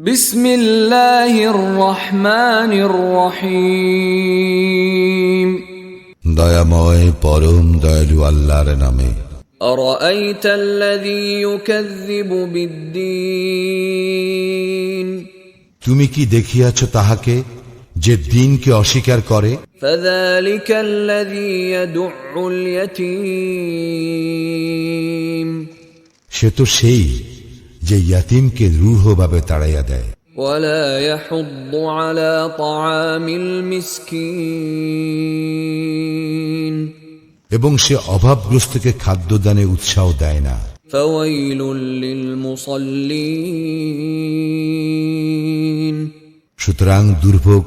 বিসমিল্লাহির রহমানির রহিম। দয়াময় পরম দয়ালু আল্লাহর নামে। আরাআইতাল্লাযী ইউকাযযিবু বিদ্দীন। তুমি কি দেখিয়াছ তাহাকে যে দিনকে অস্বীকার করে? ফাযালিকাল্লাযী ইয়াদুউল ইয়াতীম। সে তো সেই যে ইয়াতীমকে রূঢ়ভাবে তাড়াইয়া দেয়। ওয়ালা ইয়াহুদ্দু আলা তাআমিল মিসকিন। এবং সে অভাবগ্রস্তকে খাদ্যদানে উৎসাহ দেয় না। ফাওয়াইলুল লিল মুসাল্লিন। সুতরাং দুর্ভোগ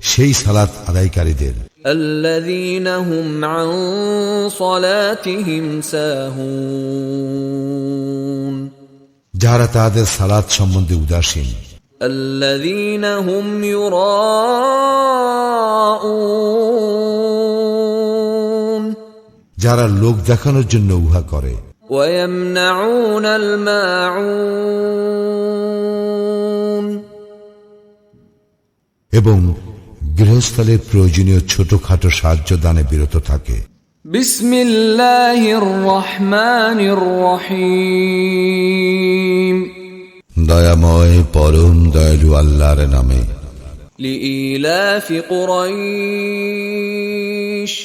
সেই সালাত আদায়কারীদের। আল্লাযীনা হুম আন সালাতিহিম সাহুন। যারা তাদের সালাত সম্বন্ধে উদাসীন। আল্লাযীনা হুম ইউরাউন। যারা লোক দেখানোর জন্য উহা করে। ওয়া ইয়ামনাউনাল মাউন। এবং গৃহস্থলে প্রয়োজনীয় ছোটখাটো সাহায্য দানে বিরত থাকে। বিসমিল্লাহির রহমানির রহিম। দয়াময় পরম দয়ালু আল্লাহর নামে। লিইলাফি কুরাইশ।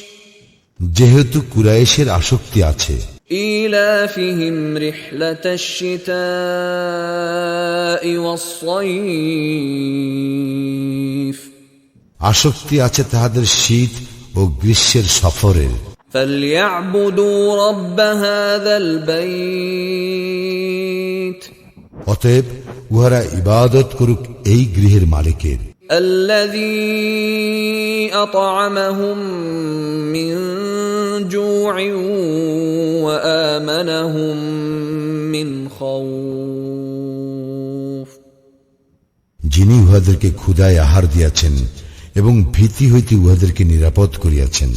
যেহেতু কুরাইশের আসক্তি আছে। ইলাফিহিম রিহলাতাশ শিতাই ওয়াস-সাইফ। আসক্তি আছে তাহাদের শীত ও গ্রীষ্মের সফরের। ফালইয়াবুদু রাব্ব হাযাল বাইত। অতএব উহারা ইবাদত করুক এই গৃহের মালিকের। আল্লাযী আত'আমাহুম মিন জু'ইন ওয়া আমানাহুম মিন খাউফ। যিনি উহাদেরকে ক্ষুধায় আহার দিয়াছেন এবং ভীতি হইতে উহাদেরকে নিরাপদ করিয়াছেন।